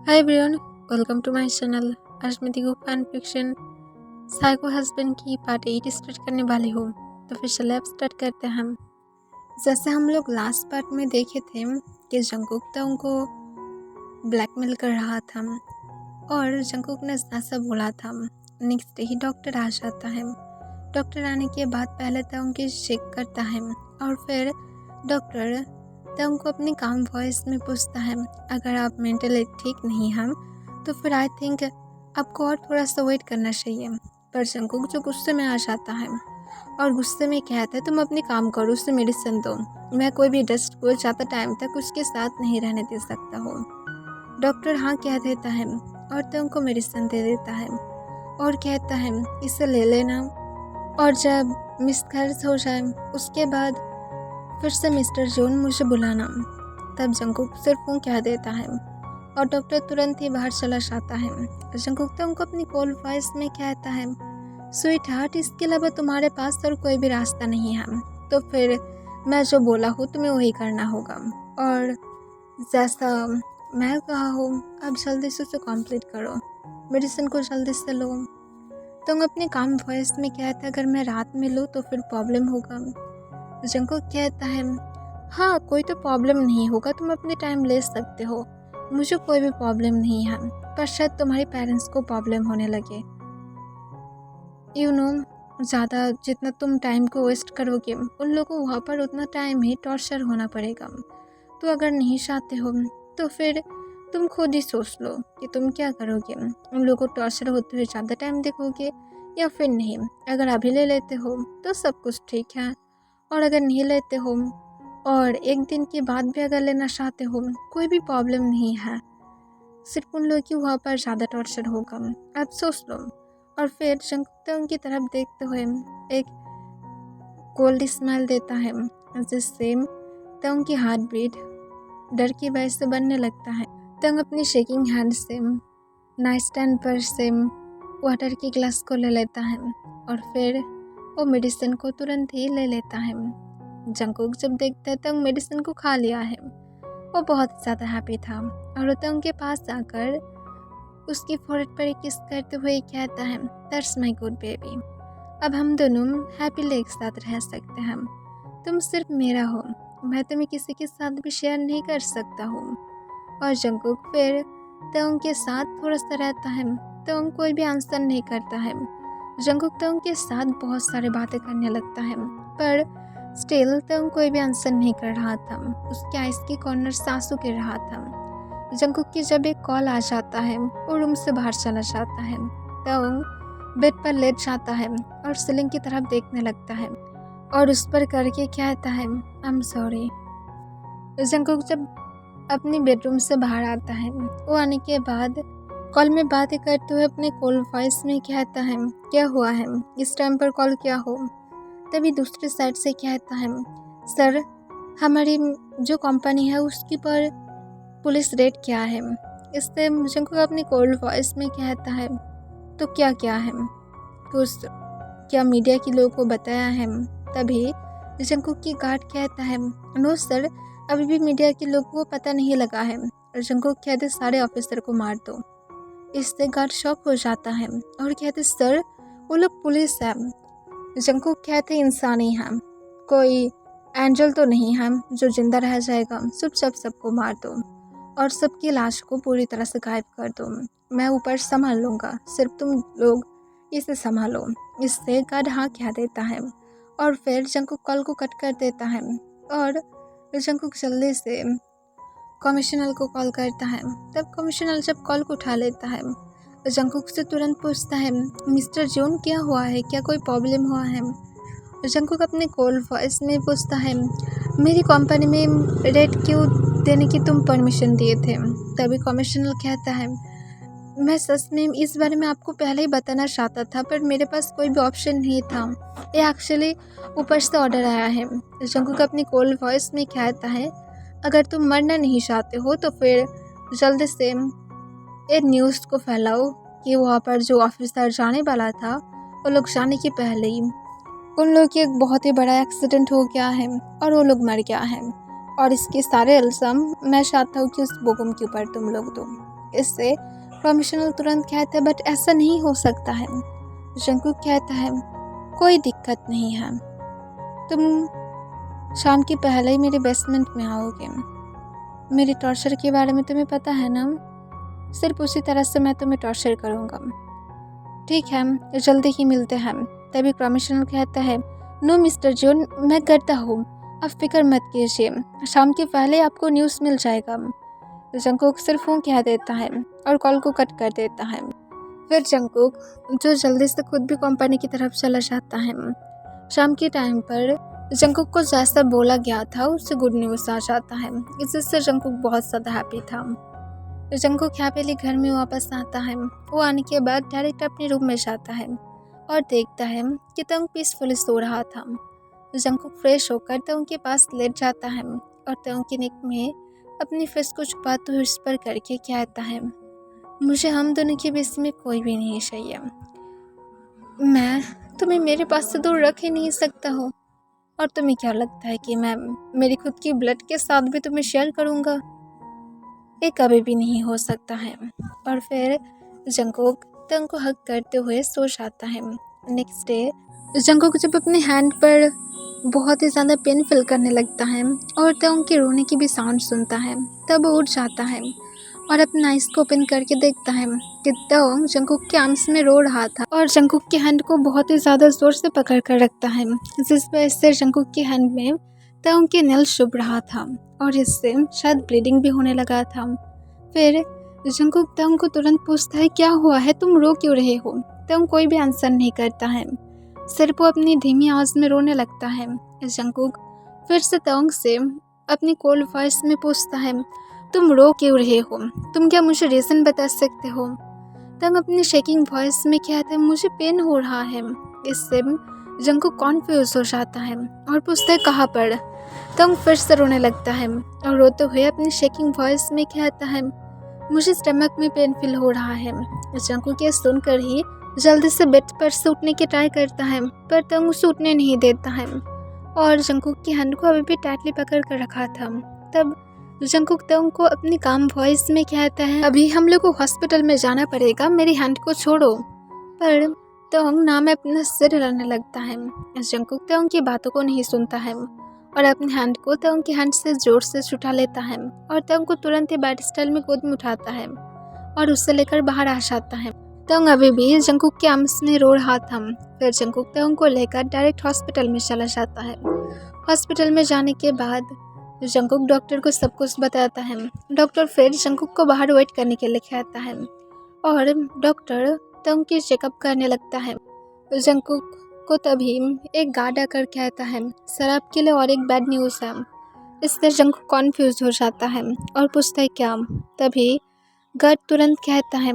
Hi everyone, welcome to my channel. आज मैं देखो फैन फिक्शन साइको हस्बैंड की पार्ट 8 स्टार्ट करने वाली हूँ। तो फिर चले अब स्टार्ट करते हैं हम। जैसे हम लोग लास्ट पार्ट में देखे थे कि जंगकुक तो उनको ब्लैकमेल कर रहा था और जंगकुक ने ऐसा बोला था। नेक्स्ट डे ही डॉक्टर आ जाता है। डॉक्टर आने के बाद पहले तो उनकी चेक करता है और फिर डॉक्टर तो उनको अपनी काम वॉइस में पूछता है, अगर आप मेंटली ठीक नहीं हैं तो फिर आई थिंक आपको और थोड़ा सा वेट करना चाहिए। पर जंगकुक जो गुस्से में आ जाता है और गुस्से में कहता है, तुम अपनी काम करो, उसे मेडिसिन दो। मैं कोई भी डस्ट को ज़्यादा टाइम तक उसके साथ नहीं रहने दे सकता हूँ। डॉक्टर हाँ कह देता है और तो उनको मेडिसिन दे देता है और कहता है इसे ले लेना और जब मिसकैरेज हो जाए उसके बाद फिर से मिस्टर जॉन मुझे बुलाना। तब जंगकुक सिर्फ वो कह देता है और डॉक्टर तुरंत ही बाहर चला जाता है। जंगकुक तो उनको अपनी कॉल वॉइस में कहता है, स्वीट हार्ट, इसके अलावा तुम्हारे पास और कोई भी रास्ता नहीं है, तो फिर मैं जो बोला हूँ तुम्हें वही करना होगा और जैसा मैं कहा हूँ अब जल्दी से उसे कंप्लीट करो, मेडिसिन को जल्दी से लो। तुम अपने काम वॉइस में कहता है, अगर मैं रात में लूँ तो फिर प्रॉब्लम होगा। जंगकुक कहता है, हाँ कोई तो प्रॉब्लम नहीं होगा, तुम अपने टाइम ले सकते हो, मुझे कोई भी प्रॉब्लम नहीं है, पर शायद तुम्हारे पेरेंट्स को प्रॉब्लम होने लगे। ज़्यादा जितना तुम टाइम को वेस्ट करोगे उन लोगों को वहाँ पर उतना टाइम ही टॉर्चर होना पड़ेगा। तो अगर नहीं चाहते हो तो फिर तुम खुद ही सोच लो कि तुम क्या करोगे। उन लोगों को टॉर्चर होते हुए ज़्यादा टाइम देखोगे या फिर नहीं। अगर अभी ले लेते हो तो सब कुछ ठीक है, और अगर नहीं लेते हो और एक दिन के बाद भी अगर लेना चाहते हो कोई भी प्रॉब्लम नहीं है, सिर्फ उन लोगों की वहाँ पर ज़्यादा टॉर्चर होगा। आप सोच लो। और फिर जंगकुक उनकी तरफ देखते हुए एक कोल्ड स्माइल देता है, जिससे तंग की हार्ट बीट डर की वजह से बनने लगता है। तंग अपनी शेकिंग हैंड से नाइट स्टैंड पर से वाटर की ग्लास को ले लेता है और फिर वो मेडिसिन को तुरंत ही ले लेता है। जंगकुक जब देखता है तंग मेडिसिन को खा लिया है, वो बहुत ज़्यादा हैप्पी था और तंग के पास आकर उसकी फोrehead पर एक किस करते हुए कहता है, दैट्स माय गुड बेबी, अब हम दोनों हैप्पीली एक साथ रह सकते हैं। तुम सिर्फ मेरा हो, मैं तुम्हें किसी के साथ भी शेयर नहीं कर सकता हूँ। और जंगकुक फिर तंग के साथ थोड़ा सा रहता है। तंग कोई भी आंसर नहीं करता है। जंगकुक तंग के साथ बहुत सारी बातें करने लगता है, पर स्टिल तंग कोई भी आंसर नहीं कर रहा था। उसके आइस की कॉर्नर से आंसू गिर रहा था। जंगकुक की जब एक कॉल आ जाता है वो रूम से बाहर चला जाता है। तंग बेड पर लेट जाता है और सीलिंग की तरफ देखने लगता है और उस पर करके कहता है, आई एम सॉरी। जंगकुक जब अपनी बेडरूम से बाहर आता है, वो आने के बाद कॉल में बातें करते हुए अपने कॉल वॉइस में कहता है, क्या हुआ है, इस टाइम पर कॉल किया हो। तभी दूसरी साइड से कहता है, सर हमारी जो कंपनी है उसके पर पुलिस रेड किया है। इससे जंगकुक अपनी कॉल वॉइस में कहता है, तो क्या क्या है, कुछ क्या मीडिया के लोगों को बताया है। तभी जंगकुक की गार्ड कहता है, नो सर, अभी भी मीडिया के लोगों को पता नहीं लगा है। जंगकुक कहते, सारे ऑफिसर को मार दो। इससे गार्ड शॉक हो जाता है और कहते, सर वो लोग पुलिस है। जंगकुक कहते, इंसान ही है, कोई एंजल तो नहीं है जो जिंदा रह जाएगा। चुपचाप सबको मार दो और सबकी लाश को पूरी तरह से गायब कर दो, मैं ऊपर संभाल लूँगा, सिर्फ तुम लोग इसे संभालो। इससे गार्ड हाँ कह देता है और फिर जंगकुक कॉल को कट कर देता है और जंगकुक जल्दी से कमिश्नर को कॉल करता है। तब कमिश्नर जब कॉल को उठा लेता है, जंगकुक से तुरंत पूछता है, मिस्टर जॉन क्या हुआ है, क्या कोई प्रॉब्लम हुआ है। जंगकुक अपने कॉल वॉइस में पूछता है, मेरी कंपनी में रेड क्यों देने की तुम परमिशन दिए थे। तभी कमिश्नर कहता है, मैं सच में इस बारे में आपको पहले ही बताना चाहता था, पर मेरे पास कोई भी ऑप्शन नहीं था, ये एक्चुअली ऊपर से ऑर्डर आया है। जंगकुक अपनी कॉल वॉइस में कहता है, अगर तुम मरना नहीं चाहते हो तो फिर जल्दी से ये न्यूज़ को फैलाओ कि वहाँ पर जो ऑफिसर जाने वाला था वो लोग जाने के पहले ही उन लोग की एक बहुत ही बड़ा एक्सीडेंट हो गया है और वो लोग मर गया है, और इसके सारे इल्ज़ाम मैं चाहता हूँ कि उस बोगम के ऊपर तुम लोग दो। इससे प्रोफेशनल तुरंत कहता है बट ऐसा नहीं हो सकता है। जंकुक कहता है कोई दिक्कत नहीं है, तुम शाम के पहले ही मेरे बेसमेंट में आओगे। मेरे टॉर्चर के बारे में तुम्हें पता है ना, सिर्फ उसी तरह से मैं तुम्हें टॉर्चर करूँगा। ठीक है, जल्दी ही मिलते हैं। तभी प्रोफेशनल कहता है नो मिस्टर जॉन, मैं करता हूँ, आप फिक्र मत कीजिए, शाम के पहले आपको न्यूज़ मिल जाएगा। जंकुक सिर्फ फ़ोन कह देता है और कॉल को कट कर देता है। फिर जंकुक जो जल्दी से खुद भी कंपनी की तरफ चला जाता है। शाम के टाइम पर जंकुक को जैसा बोला गया था उससे गुड न्यूज़ आ जाता है, जिससे जंकुक बहुत ज़्यादा हैप्पी था। जंकुक हैप्पीली घर में वापस आता है। वो आने के बाद डायरेक्ट अपने रूम में जाता है और देखता है कि तंग पीसफुली सो रहा था। जंकुक फ्रेश होकर तंग के पास लेट जाता है और तंग की नेक में अपनी फेस को छुपाते हुए विस्पर करके कहता है मुझे हम दोनों के बीच में कोई भी नहीं चाहिए, मैं तुम्हें मेरे पास से दूर रख ही नहीं सकता हूँ, और तुम्हें क्या लगता है कि मैं मेरी खुद की ब्लड के साथ भी तुम्हें शेयर करूँगा? ये कभी भी नहीं हो सकता है। और फिर जंकुक तंग को हग करते हुए सो जाता है। नेक्स्ट डे जंकुक जब अपने हैंड पर बहुत ही ज़्यादा पेन फील करने लगता है और तंग के रोने की भी साउंड सुनता है, तब वो उठ जाता है और अपना आइस को ओपन करके देखता है कि तंग जंकुक के आर्म्स में रो रहा था और जंकुक के हैंड को बहुत ही ज़्यादा ज़ोर से पकड़ कर रखता है, जिस वजह से जंकुक के हैंड में तंग के नेल चुभ रहा था और इससे शायद ब्लीडिंग भी होने लगा था। फिर जंकुक तंग को तुरंत पूछता है क्या हुआ है, तुम रो क्यों रहे हो? तंग कोई भी आंसर नहीं करता है, सिर्फ वो अपनी धीमी आवाज़ में रोने लगता है। जंकुक फिर से तंग से अपनी कोल्ड वॉइस में पूछता है तुम रो क्यों रहे हो, तुम क्या मुझे रीज़न बता सकते हो? तंग अपनी शेकिंग वॉइस में कहता है मुझे पेन हो रहा है। इससे जंकुक कॉन्फ्यूज हो जाता है और पूछता है कहाँ पर? तंग फिर से रोने लगता है और रोते हुए अपनी शेकिंग वॉइस में कहता है मुझे स्टमक में पेन फील हो रहा है। जंकुक ये सुनकर ही जल्दी से बेड पर से उठने की ट्राई करता है, पर तंग उसे उठने नहीं देता है और जंकुक की हैंड को अभी भी टाइटली पकड़ कर रखा था। तब जंकुक तंग को अपनी काम वॉइस में कहता है अभी हम लोग को हॉस्पिटल में जाना पड़ेगा, मेरी हैंड को छोड़ो। पर तंग ना में अपना सिर हिलाने लगता है। जंकुक तंग की बातों को नहीं सुनता है और अपने हैंड को तंग की हैंड से जोर से छुटा लेता है और तंग को तुरंत ही बैड स्टाइल में गोद में उठाता है और उससे लेकर बाहर आ जाता है। तंग अभी भी जंकुक के आर्म्स में रो रहा था। फिर जंकुक तंग को लेकर डायरेक्ट हॉस्पिटल में चला जाता है। हॉस्पिटल में जाने के बाद जंकुक डॉक्टर को सब कुछ बताता है। डॉक्टर फिर जंकुक को बाहर वेट करने के लिए कहता है और डॉक्टर तंग की चेकअप करने लगता है। जंकुक को तभी एक गार्ड आकर कहता है सर आपके लिए और एक बैड न्यूज़ है। इससे जंकुक कॉन्फ्यूज हो जाता है और पूछता है क्या? तभी गार्ड तुरंत कहता है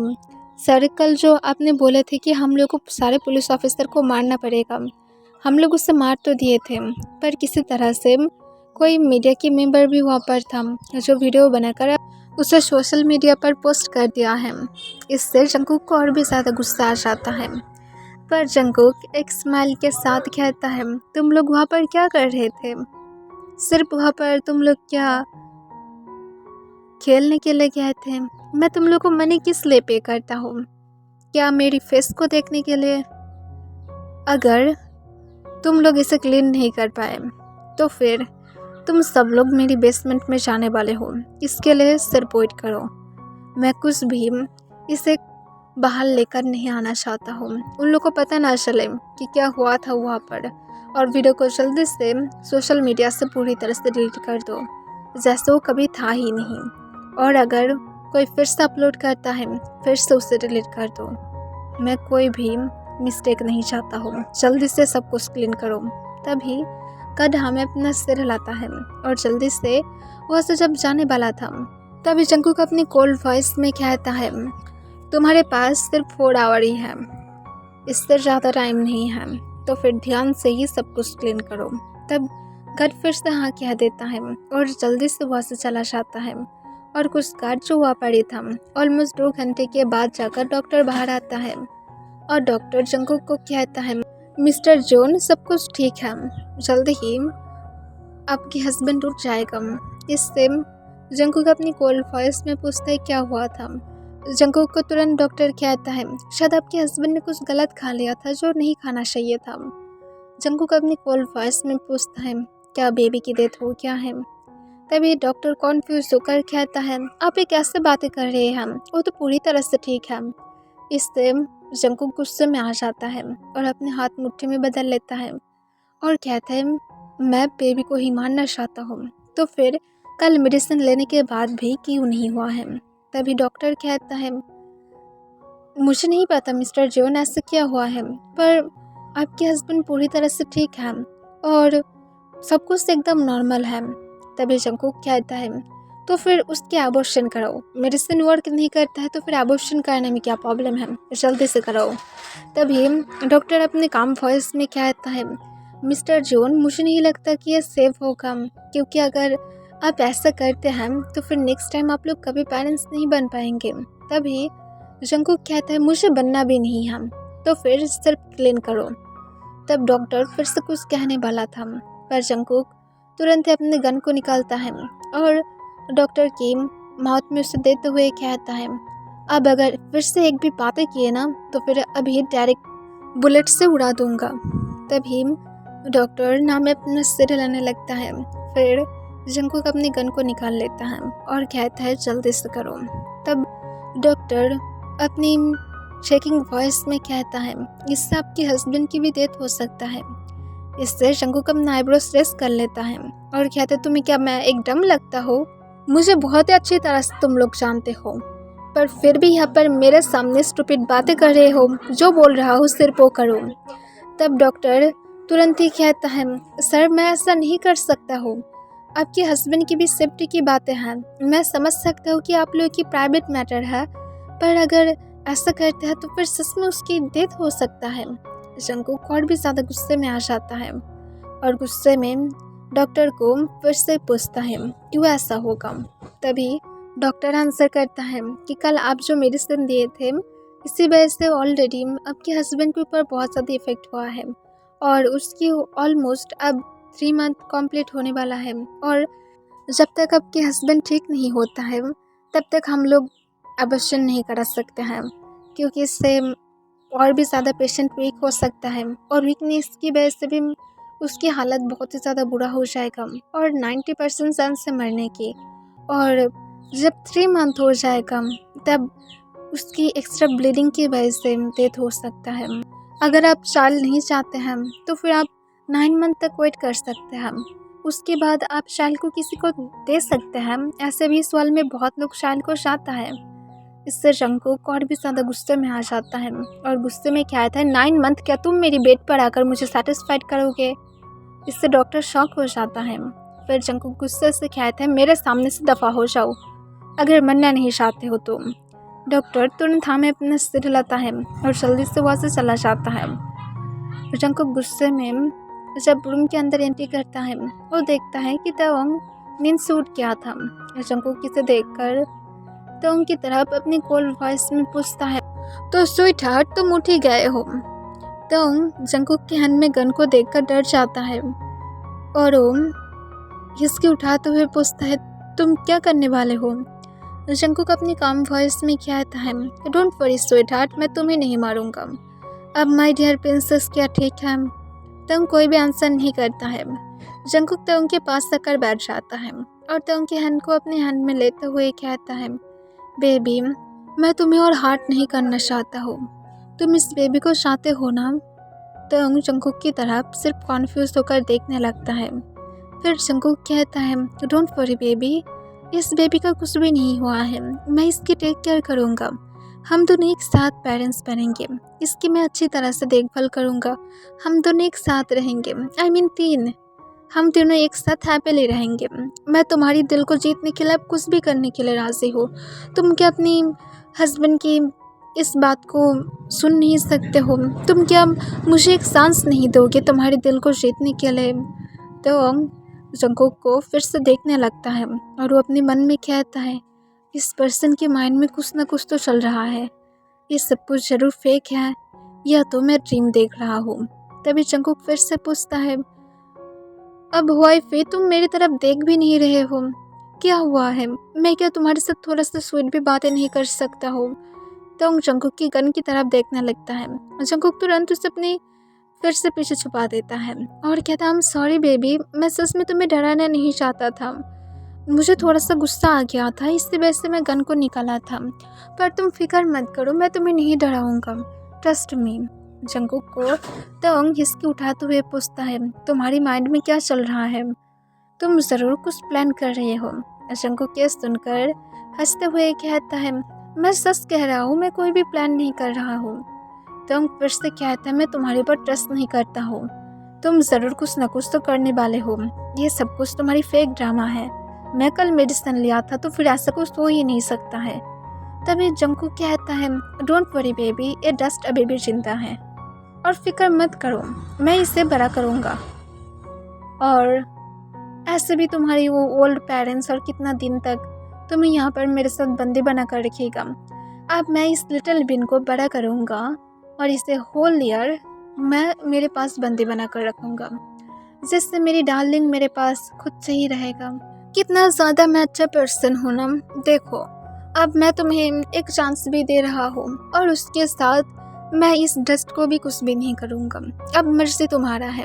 सर कल जो आपने बोले थे कि हम लोग को सारे पुलिस ऑफिसर को मारना पड़ेगा, हम लोग उससे मार तो दिए थे, पर किसी तरह से कोई मीडिया की मेंबर भी वहाँ पर था जो वीडियो बनाकर उसे सोशल मीडिया पर पोस्ट कर दिया है। इससे जंकुक को और भी ज़्यादा गुस्सा आ जाता है। पर जंकुक एक स्माइल के साथ कहता है तुम लोग वहाँ पर क्या कर रहे थे? सिर्फ वहाँ पर तुम लोग क्या खेलने के लिए गए थे? मैं तुम लोग को मनी किस लिए पे करता हूँ? क्या मेरी फेस को देखने के लिए? अगर तुम लोग इसे क्लीन नहीं कर पाए तो फिर तुम सब लोग मेरी बेसमेंट में जाने वाले हो, इसके लिए सिर वेट करो। मैं कुछ भी इसे बाहर लेकर नहीं आना चाहता हूँ, उन लोगों को पता ना चले कि क्या हुआ था वहाँ पर, और वीडियो को जल्दी से सोशल मीडिया से पूरी तरह से डिलीट कर दो जैसे वो कभी था ही नहीं, और अगर कोई फिर से अपलोड करता है फिर से उसे डिलीट कर दो। मैं कोई भी मिस्टेक नहीं चाहता हूँ, जल्दी से सब कुछ क्लीन करो। तभी गधा में अपना सिर हिलाता है और जल्दी से वहाँ से जब जाने वाला था तभी जंकुक अपनी कोल्ड वॉइस में कहता है तुम्हारे पास सिर्फ 4 आवर ही है, इससे ज़्यादा टाइम नहीं है, तो फिर ध्यान से ही सब कुछ क्लीन करो। तब गार्ड फिर से हाँ कह देता है और जल्दी से वहाँ से चला जाता है। और कुछ गार्ड जो वहाँ पर ही था, ऑलमोस्ट 2 घंटे के बाद जाकर डॉक्टर बाहर आता है और डॉक्टर जंकुक को कहता है मिस्टर जॉन सब कुछ ठीक है, जल्दी ही आपके हस्बैंड उठ जाएगा। इससे जंकुक अपनी कोल्ड वॉइस में पूछता है क्या हुआ था, जंकुक को तुरंत डॉक्टर कहता है शायद आपके हस्बैंड ने कुछ गलत खा लिया था जो नहीं खाना चाहिए था। जंकुक अपनी कोल्ड वॉइस में पूछता है क्या बेबी की डेथ हो गया है। तभी डॉक्टर कॉन्फ्यूज होकर कहता है आप ये कैसे बातें कर रहे हैं, वो तो पूरी तरह से ठीक है। इससे जंकुक गुस्से में आ जाता है और अपने हाथ मुट्ठी में बदल लेता है और कहता है मैं बेबी को ही मारना चाहता हूँ, तो फिर कल मेडिसिन लेने के बाद भी क्यों नहीं हुआ है। तभी डॉक्टर कहता है मुझे नहीं पता मिस्टर जॉन ऐसा क्या हुआ है, पर आपके हस्बैंड पूरी तरह से ठीक है और सब कुछ एकदम नॉर्मल है। तभी जंकुक कहता है तो फिर उसके एबॉर्शन कराओ, मेडिसिन वर्क नहीं करता है तो फिर एबॉर्शन करने में क्या प्रॉब्लम है, जल्दी से कराओ। तभी डॉक्टर अपने काम वॉइस में कहता है मिस्टर जॉन मुझे नहीं लगता कि ये सेफ होगा, क्योंकि अगर आप ऐसा करते हैं तो फिर नेक्स्ट टाइम आप लोग कभी पेरेंट्स नहीं बन पाएंगे। तभी जंकुक कहता है मुझे बनना भी नहीं है, तो फिर सिर्फ क्लीन करो। तब डॉक्टर फिर से कुछ कहने वाला था, पर जंकुक तुरंत ही अपने गन को निकालता है और डॉक्टर की माउथ में उसे देते हुए कहता है अब अगर फिर से एक भी बातें किए ना तो फिर अभी डायरेक्ट बुलेट से उड़ा दूंगा। तभी डॉक्टर नाम में अपना सिर हिलाने लगता है। फिर जंकुक अपनी गन को निकाल लेता है और कहता है जल्दी से करो। तब डॉक्टर अपनी शेकिंग वॉइस में कहता है इससे आपके हस्बैंड की भी डेथ हो सकता है। इससे जंकुक अपना आईब्रोज रेस कर लेता है और कहते तुम्हें क्या मैं एक डम लगता हो, मुझे बहुत ही अच्छी तरह से तुम लोग जानते हो, पर फिर भी यहाँ पर मेरे सामने स्टूपिड बातें कर रहे हो, जो बोल रहा हो सिर्फ वो करो। तब डॉक्टर तुरंत ही कहता है सर मैं ऐसा नहीं कर सकता हूँ, आपके हस्बैंड की भी सेफ्टी की बातें हैं, मैं समझ सकता हूँ कि आप लोगों की प्राइवेट मैटर है, पर अगर ऐसा करते हैं तो फिर सच में उसकी डेथ हो सकता है। जंकुक और भी ज़्यादा गुस्से में आ जाता है और गुस्से में डॉक्टर को फिर से पूछता है क्यों ऐसा होगा। तभी डॉक्टर आंसर करता है कि कल आप जो मेडिसिन दिए थे इसी वजह से ऑलरेडी आपके हस्बैंड के ऊपर बहुत ज़्यादा इफेक्ट हुआ है और उसकी ऑलमोस्ट अब 3 मंथ कंप्लीट होने वाला है, और जब तक आपके हस्बैंड ठीक नहीं होता है तब तक हम लोग अबॉर्शन नहीं करा सकते हैं, क्योंकि इससे और भी ज़्यादा पेशेंट वीक हो सकता है और वीकनेस की वजह से भी उसकी हालत बहुत ही ज़्यादा बुरा हो जाएगा और 90% चांस है मरने की। और जब 3 मंथ हो जाएगा तब उसकी एक्स्ट्रा ब्लीडिंग की वजह से डेथ हो सकता है। अगर आप चाइल्ड नहीं चाहते हैं तो फिर आप 9 मंथ तक वेट कर सकते हैं, उसके बाद आप चाइल्ड को किसी को दे सकते हैं। ऐसे भी इस वर्ल्ड में बहुत लोग चाइल्ड को चाहता है। इससे जंकुक और भी ज़्यादा गुस्से में आ जाता है और गुस्से में कहता है 9 मंथ क्या तुम मेरी बेड पर आकर मुझे सेटिस्फाइड करोगे। इससे डॉक्टर शॉक हो जाता है। फिर जंकुक गुस्से से कहता है मेरे सामने से दफ़ा हो जाओ अगर मरना नहीं चाहते हो तो। डॉक्टर तुरंत हमें अपना सिर हिलाता है और जल्दी से वहाँ से चला जाता है। जंकुक गुस्से में जब रूम के अंदर एंट्री करता है वो देखता है कि तवंग नींद से उठ गया था। जंकुक इसे देखकर तवंग की तरफ अपनी कोल्ड वॉइस में पूछता है तो स्वीट हार्ट तुम उठ ही गए हो। तवंग जंकुक के हाथ में गन को देखकर डर जाता है और वो हिसकी उठाते हुए पूछता है तुम क्या करने वाले हो। जंकुक अपनी काम वॉइस में कहता है डोंट वरी स्वीट हार्ट, मैं तुम्हें नहीं मारूंगा। अब माय डियर प्रिंसेस क्या ठीक है। तवंग कोई भी आंसर नहीं करता है। जंकुक तवंग के पास आकर बैठ जाता है और तवंग के हैंड को अपने हैंड में लेते हुए कहता है बेबी मैं तुम्हें और हार्ट नहीं करना चाहता हूँ, तुम इस बेबी को चाहते हो ना। तवंग जंकुक की तरफ सिर्फ कॉन्फ्यूज होकर देखने लगता है। फिर जंकुक कहता है डोंट वरी बेबी, इस बेबी का कुछ भी नहीं हुआ है, मैं इसकी टेक केयर करूँगा, हम दोनों एक साथ पेरेंट्स बनेंगे, इसकी मैं अच्छी तरह से देखभाल करूँगा, हम दोनों एक साथ रहेंगे, I mean 3, हम दोनों एक साथ हैप्पीली रहेंगे। मैं तुम्हारी दिल को जीतने के लिए अब कुछ भी करने के लिए राज़ी हूँ। तुम क्या अपनी हस्बैंड की इस बात को सुन नहीं सकते हो? तुम क्या मुझे एक चांस नहीं दोगे तुम्हारे दिल को जीतने के लिए? तो जंकुक को फिर से देखने लगता है और वो अपने मन में कहता है इस पर्सन के माइंड में कुछ ना कुछ तो चल रहा है, ये सब कुछ ज़रूर फेक है या तो मैं ड्रीम देख रहा हूँ। तभी जंकुक फिर से पूछता है अब हुआई फे तुम मेरी तरफ देख भी नहीं रहे हो, क्या हुआ है? मैं क्या तुम्हारे साथ थोड़ा सा स्वीट भी बातें नहीं कर सकता हूँ? तो जंकुक की गन की तरफ देखने लगता है। जंकुक तुरंत उसे अपनी फिर से पीछे छुपा देता है और कहता है, सॉरी बेबी, मैं सच में तुम्हें डराना नहीं चाहता था। मुझे थोड़ा सा गुस्सा आ गया था, इससे वजह से मैं गन को निकाला था। पर तुम फिक्र मत करो, मैं तुम्हें नहीं डराऊंगा, ट्रस्ट मी। जंकुक को तंग हिसकी उठाते हुए पूछता है, तुम्हारी माइंड में क्या चल रहा है? तुम ज़रूर कुछ प्लान कर रहे हो। जंकुक ये सुनकर हंसते हुए कहता है, मैं सच कह रहा हूँ, मैं कोई भी प्लान नहीं कर रहा हूँ। तुम फिर से कहता है, मैं तुम्हारे ऊपर ट्रस्ट नहीं करता हूँ। तुम ज़रूर कुछ न कुछ तो करने वाले हो। ये सब कुछ तुम्हारी फेक ड्रामा है। मैं कल मेडिसिन लिया था, तो फिर ऐसा कुछ हो ही नहीं सकता है। तभी जंकुक कहता है, डोंट वरी बेबी, ये डस्ट अभी भी जिंदा है और फिक्र मत करो, मैं इसे बड़ा करूँगा। और ऐसे भी तुम्हारी वो ओल्ड पेरेंट्स और कितना दिन तक तुम्हें यहाँ पर मेरे साथ बंदी बना कर रखेगा। अब मैं इस लिटिल बिन को बड़ा करूँगा और इसे होल ईयर मैं मेरे पास बंदी बना कर रखूँगा, जिससे मेरी डार्लिंग मेरे पास खुद से ही रहेगा। कितना ज़्यादा मैं अच्छा पर्सन हूँ ना। देखो, अब मैं तुम्हें एक चांस भी दे रहा हूँ और उसके साथ मैं इस डस्ट को भी कुछ भी नहीं करूँगा। अब मर्जी तुम्हारा है,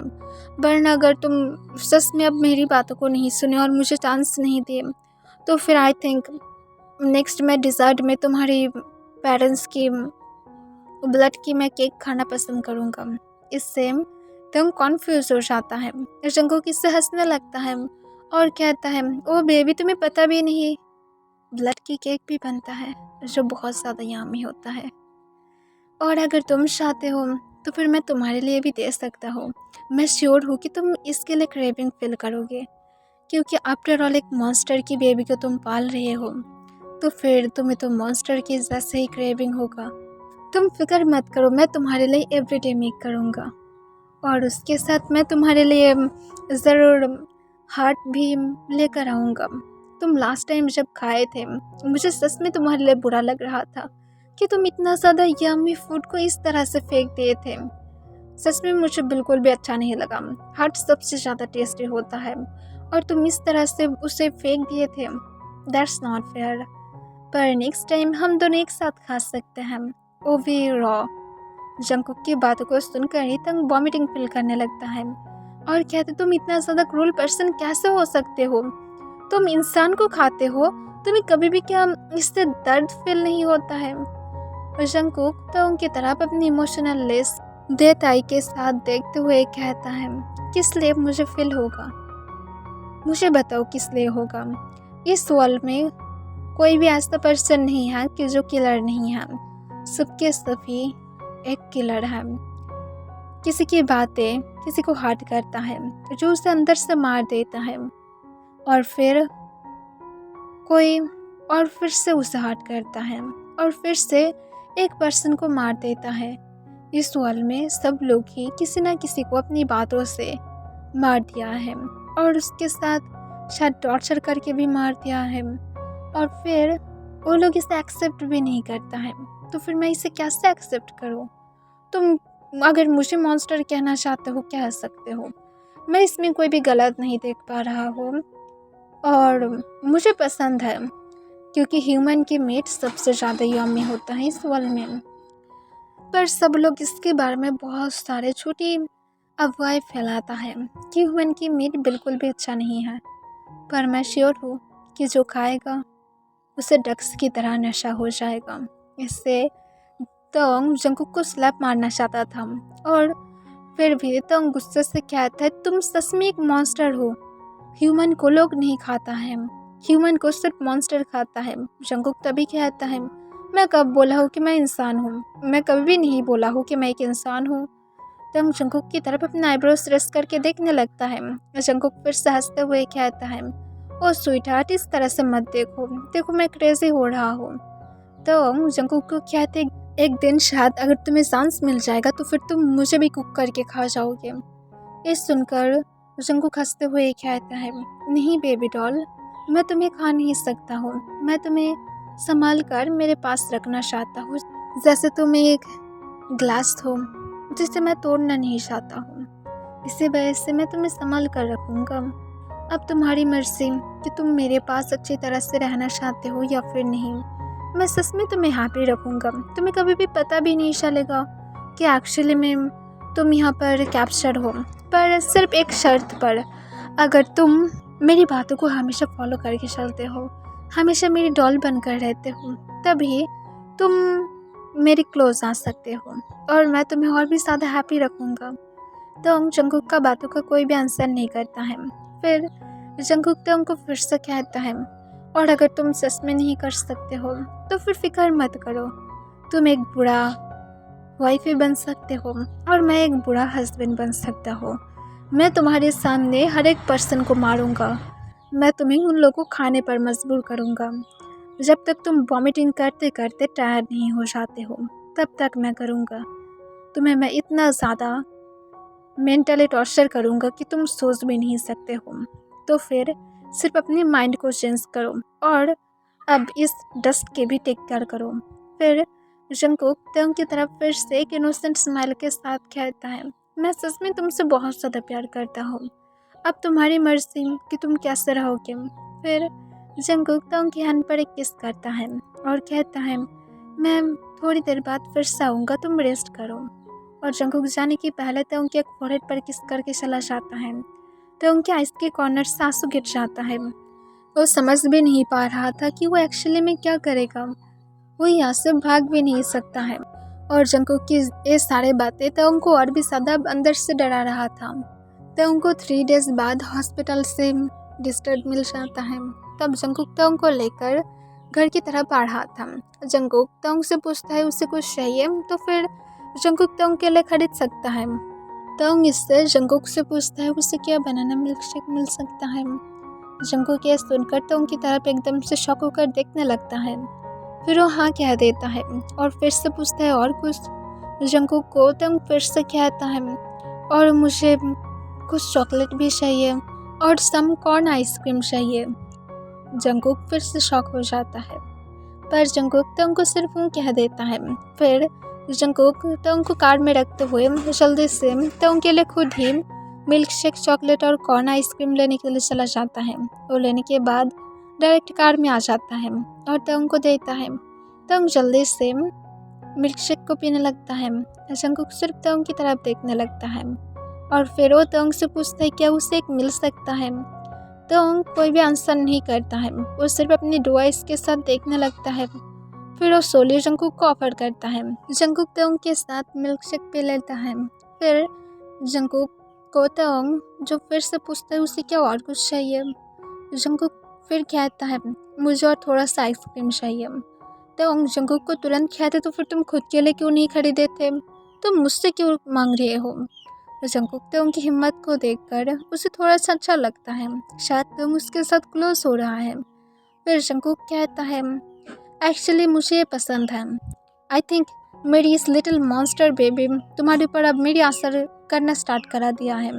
वरना अगर तुम सच में अब मेरी बातों को नहीं सुने और मुझे चांस नहीं दिए, तो फिर आई थिंक नेक्स्ट मैं डिज़र्ट में तुम्हारी पेरेंट्स की ब्लड की मैं केक खाना पसंद करूँगा। इससे तुम कॉन्फ्यूज हो जाता है। जंकुक इससे हंसने लगता है और कहता है, ओ बेबी, तुम्हें पता भी नहीं, ब्लड की केक भी बनता है जो बहुत ज़्यादा यम्मी होता है, और अगर तुम चाहते हो तो फिर मैं तुम्हारे लिए भी दे सकता हूँ। मैं श्योर हूँ कि तुम इसके लिए क्रेविंग फील करोगे, क्योंकि आफ्टर ऑल एक मॉन्स्टर की बेबी को तुम पाल रहे हो, तो फिर तुम्हें तो मॉन्स्टर की जैसे ही क्रेविंग होगा। तुम फिक्र मत करो, मैं तुम्हारे लिए एवरीडे मेक करूँगा और उसके साथ मैं तुम्हारे लिए ज़रूर हार्ट भी लेकर आऊँगा। तुम लास्ट टाइम जब खाए थे, मुझे सच में तुम्हारे लिए बुरा लग रहा था कि तुम इतना ज़्यादा यम्मी फूड को इस तरह से फेंक दिए थे। सच में मुझे बिल्कुल भी अच्छा नहीं लगा। हार्ट सबसे ज़्यादा टेस्टी होता है और तुम इस तरह से उसे फेंक दिए थे। That's not fair. पर नेक्स्ट टाइम हम दोनों एक साथ खा सकते हैं, वो भी रॉ। जंकुक की बातों को सुनकर ही तंग वॉमिटिंग फील करने लगता है और कहते, तुम इतना ज़्यादा क्रूल पर्सन कैसे हो सकते हो? तुम इंसान को खाते हो, तुम्हें कभी भी क्या इससे दर्द फील नहीं होता है? और जंकुक तंग की तरफ अपनी इमोशनल लेस देताई के साथ देखते हुए कहता है, किस लिए मुझे फील होगा? मुझे बताओ किस लिए होगा? इस वर्ल्ड में कोई भी ऐसा पर्सन नहीं है कि जो किलर नहीं है। सबके सभी एक किलर है। किसी की बातें किसी को हर्ट करता है, जो उसे अंदर से मार देता है, और फिर कोई और फिर से उसे हर्ट करता है और फिर से एक पर्सन को मार देता है। इस वर्ल्ड में सब लोग ही किसी न किसी को अपनी बातों से मार दिया है और उसके साथ शायद टॉर्चर करके भी मार दिया है, और फिर वो लोग इसे एक्सेप्ट भी नहीं करता है। तो फिर मैं इसे कैसे एक्सेप्ट करूँ? तुम अगर मुझे मॉन्स्टर कहना चाहते हो, कह सकते हो। मैं इसमें कोई भी गलत नहीं देख पा रहा हूँ और मुझे पसंद है, क्योंकि ह्यूमन की मीट सबसे ज़्यादा यम्मी होता है इस वर्ल्ड में। पर सब लोग इसके बारे में बहुत सारे छोटी अफवाहें फैलाता है कि ह्यूमन की मीट बिल्कुल भी अच्छा नहीं है। पर मैं श्योर हूँ कि जो खाएगा उसे ड्रग्स की तरह नशा हो जाएगा। इससे तंग जंकुक को स्लैप मारना चाहता था और फिर भी तंग गुस्से से कहता है, तुम सच में एक मॉन्स्टर हो। ह्यूमन को लोग नहीं खाता है, ह्यूमन को सिर्फ मॉन्स्टर खाता है। जंकुक तभी कहता है, मैं कब बोला हूँ कि मैं इंसान हूँ? मैं कभी भी नहीं बोला हूँ कि मैं एक इंसान हूँ। तंग जंकुक की तरफ अपना आईब्रोज रेस करके देखने लगता है। जंकुक फिर से हंसते हुए कहता है, ओ स्वीट हार्ट, इस तरह से मत देखो, देखो मैं क्रेजी हो रहा हूँ। तो जंकुक को कहते, एक दिन शायद अगर तुम्हें चांस मिल जाएगा तो फिर तुम मुझे भी कुक करके खा जाओगे। ये सुनकर जंकुक हंसते हुए कहता है, नहीं बेबी डॉल, मैं तुम्हें खा नहीं सकता हूँ, मैं तुम्हें संभाल कर मेरे पास रखना चाहता हूँ, जैसे तुम एक ग्लास हो जिसे मैं तोड़ना नहीं चाहता हूँ। इसी वजह से मैं तुम्हें संभाल कर रखूँगा। अब तुम्हारी मर्जी कि तुम मेरे पास अच्छी तरह से रहना चाहते हो या फिर नहीं। मैं सच में तुम्हें हैप्पी रखूँगा। तुम्हें कभी भी पता भी नहीं चलेगा कि एक्चुअली में तुम यहाँ पर कैप्चर हो, पर सिर्फ एक शर्त पर। अगर तुम मेरी बातों को हमेशा फॉलो करके चलते हो, हमेशा मेरी डॉल बनकर रहते हो, तभी तुम मेरे क्लोज आ सकते हो और मैं तुम्हें और भी ज़्यादा हैप्पी रखूँगा। तो जंगकुक का बातों का कोई भी आंसर नहीं करता है। फिर जंगकुक तो उनको फिर से कहता है, और अगर तुम सच में नहीं कर सकते हो तो फिर फिक्र मत करो। तुम एक बुरा वाइफ भी बन सकते हो और मैं एक बुरा हस्बैंड बन सकता हूँ। मैं तुम्हारे सामने हर एक पर्सन को मारूंगा। मैं तुम्हें उन लोगों को खाने पर मजबूर करूँगा। जब तक तुम वॉमिटिंग करते करते टायर्ड नहीं हो जाते हो, तब तक मैं करूँगा। तुम्हें मैं इतना ज़्यादा मेंटली टॉर्चर करूँगा कि तुम सोच भी नहीं सकते हो। तो फिर सिर्फ अपने माइंड को चेंज करो और अब इस डस्ट के भी टेक केयर करो। फिर जंगकुक तंग की तरफ फिर से एक इनोसेंट स्माइल के साथ कहता है, मैं सच में तुमसे बहुत ज़्यादा प्यार करता हूँ। अब तुम्हारी मर्जी कि तुम कैसे रहोगे। फिर जंगकुक तंग की हैंड पर एक किस करता है और कहता है, मैं थोड़ी देर बाद फिर से आऊँगा, तुम रेस्ट करो। और जंगकुक जाने की पहले तो उनके एक फोरहेड पर किस करके चला जाता है। तो उनके आइस के कॉर्नर से आंसू गिर जाता है। वो समझ भी नहीं पा रहा था कि वो एक्चुअली में क्या करेगा। वो यहाँ से भाग भी नहीं सकता है। और जंगकुक की ये सारे बातें तो उनको और भी ज़्यादा अंदर से डरा रहा था। तो उनको 3 डेज़ बाद हॉस्पिटल से डिस्चार्ज मिल जाता है। तब जंगकुक तो उनको लेकर घर की तरफ आ रहा था। जंगकुक तो उनसे पूछता है उसे कुछ चाहिए, तो फिर जंगकुक तो उनके लिए खरीद सकता है। तंग इससे जंगकुक से पूछता है उसे क्या बनाना मिल्क शेक मिल सकता है। जंगकुक ये सुनकर तो उनकी तरफ एकदम से शॉक होकर देखने लगता है। फिर वो हाँ कह देता है और फिर से पूछता है और कुछ। जंगकुक को तंग फिर से कहता है, और मुझे कुछ चॉकलेट भी चाहिए और सम कॉर्न आइसक्रीम चाहिए। जंगकुक फिर से शॉक हो जाता है, पर जंगकुक तंग को सिर्फ वो कह देता है। फिर जंगकुक तंग को कार में रखते हुए जल्दी से तंग के लिए खुद ही मिल्क शेक, चॉकलेट और कॉर्न आइसक्रीम लेने के लिए चला जाता है। और लेने के बाद डायरेक्ट कार में आ जाता है और तंग को देता है। तंग जल्दी से मिल्क शेक को पीने लगता है। जंगकुक सिर्फ तंग की तरफ देखने लगता है और फिर वो तंग से पूछता है क्या उसे एक मिल सकता है। तंग कोई भी आंसर नहीं करता है, वो सिर्फ अपनी डिवाइस के साथ देखने लगता है। फिर वो सोली जंगकुक को ऑफर करता है। जंगकुक तंग के साथ मिल्क शेक पी लेता है। फिर जंगकुक को तंग जो फिर से पूछता है उसे क्या और कुछ चाहिए। जंगकुक फिर कहता है मुझे और थोड़ा सा आइसक्रीम चाहिए। तंग जंगकुक को तुरंत कहते तो फिर तुम खुद के लिए क्यों नहीं खरीदे थे, तुम मुझसे क्यों मांग रहे हो। जंगकुक तंग की हिम्मत को देखकर उसे थोड़ा सा अच्छा लगता है, शायद तंग उसके साथ क्लोज हो रहा है। फिर जंगकुक कहता है एक्चुअली मुझे ये पसंद है। आई थिंक मेरी इस लिटिल मॉन्स्टर बेबी तुम्हारे ऊपर अब मेरी असर करना स्टार्ट करा दिया है।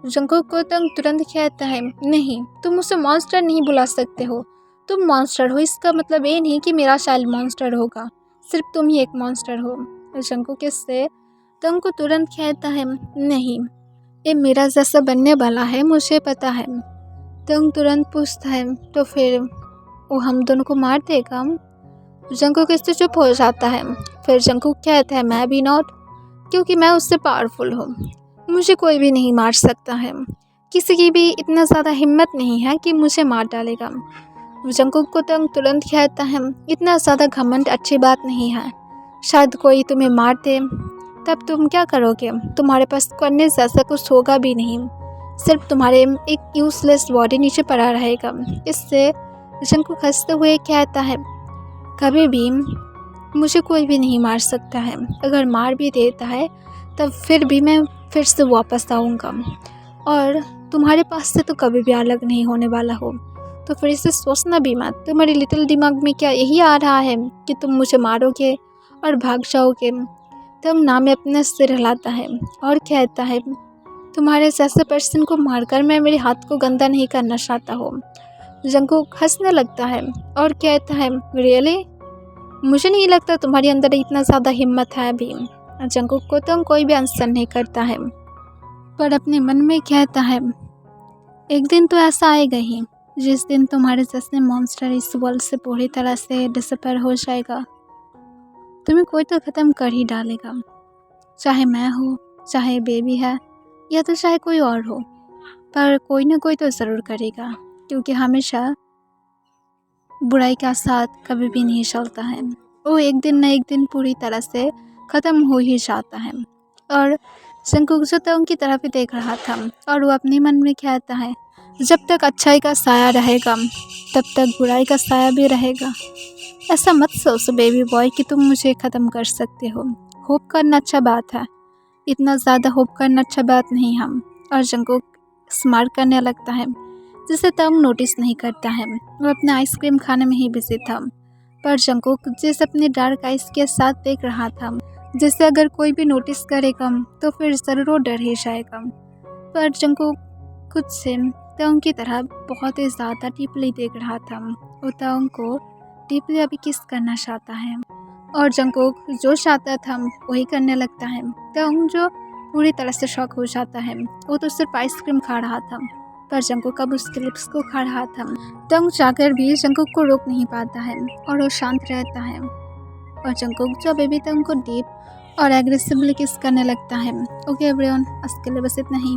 जंगकुक को तंग तुरंत कहता है नहीं, तुम उसे मॉन्स्टर नहीं बुला सकते हो। तुम मॉन्स्टर हो, इसका मतलब ये नहीं कि मेरा चाइल्ड मॉन्स्टर होगा, सिर्फ तुम ही एक मॉन्स्टर हो। जंगकुक इससे तंग को तुरंत कहता है नहीं, ये मेरा जैसा बनने वाला है, मुझे पता है। तंग तुरंत पूछता है तो फिर वो हम दोनों को मार देगा। जंगकुक इससे चुप हो जाता है। फिर जंगकुक कहता है मैं भी नॉट, क्योंकि मैं उससे पावरफुल हूँ, मुझे कोई भी नहीं मार सकता है। किसी की भी इतना ज़्यादा हिम्मत नहीं है कि मुझे मार डालेगा। जंगकुक को तंग तुरंत कहता है इतना ज़्यादा घमंड अच्छी बात नहीं है, शायद कोई तुम्हें मार दे, तब तुम क्या करोगे। तुम्हारे पास करने जैसा कुछ होगा भी नहीं, सिर्फ तुम्हारे एक यूजलेस बॉडी नीचे पड़ा रहेगा। इससे जंगकुक हंसते हुए कहता है कभी भी मुझे कोई भी नहीं मार सकता है, अगर मार भी देता है तब फिर भी मैं फिर से वापस आऊँगा और तुम्हारे पास से तो कभी भी अलग नहीं होने वाला हो। तो फिर इसे सोचना भी मत। तुम्हारे लिटिल दिमाग में क्या यही आ रहा है कि तुम मुझे मारोगे और भाग जाओगे। तब नाम अपने सिर हिलाता है और कहता है तुम्हारे जैसे पर्सन को मारकर मैं मेरे हाथ को गंदा नहीं करना चाहता हूँ। जंगकुक हंसने लगता है और कहता है रियली, मुझे नहीं लगता तुम्हारे अंदर इतना ज़्यादा हिम्मत है अभी। जंगकुक को तो कोई भी आंसर नहीं करता है, पर अपने मन में कहता है एक दिन तो ऐसा आएगा ही जिस दिन तुम्हारे जैसे मॉन्स्टर इस वर्ल्ड से पूरी तरह से डिसअपेयर हो जाएगा। तुम्हें कोई तो ख़त्म कर ही डालेगा, चाहे मैं हो, चाहे बेबी है, या तो चाहे कोई और हो, पर कोई ना कोई तो ज़रूर करेगा, क्योंकि हमेशा बुराई का साथ कभी भी नहीं चलता है। वो एक दिन न एक दिन पूरी तरह से ख़त्म हो ही जाता है। और जंगकुक जो तंग की तरफ ही देख रहा था और वो अपने मन में कहता है, जब तक अच्छाई का साया रहेगा तब तक बुराई का साया भी रहेगा। ऐसा मत सोचो बेबी बॉय कि तुम मुझे ख़त्म कर सकते हो। होप करना अच्छा बात है, इतना ज़्यादा होप करना अच्छा बात नहीं हम। और जंगकुक स्मार्ट करने लगता है, जिसे तंग नोटिस नहीं करता है। वो अपने आइसक्रीम खाने में ही बिजी था, पर जंगकुक जिसे अपने डार्क आइस के साथ देख रहा था, जिसे अगर कोई भी नोटिस करेगा तो फिर ज़रूर वो डर ही जाएगा। पर जंगकुक खुद से तंग की तरह बहुत ही ज़्यादा डीपली देख रहा था। वो तंग को डीपली अभी किस करना चाहता है और जंगकुक जो चाहता था वही करने लगता है। तंग जो पूरी तरह से शॉक हो जाता है, वो तो सिर्फ आइसक्रीम खा रहा था, पर जंगकुक अब उसके लिप्स को खा रहा था। तंग चाहकर भी जंगकुक को रोक नहीं पाता है और वो शांत रहता है। और जंगकुक जो बेबी तंग को डीप और एग्रेसिवली किस करने लगता है। ओके एवरीवन, आज के लिए बस इतना ही।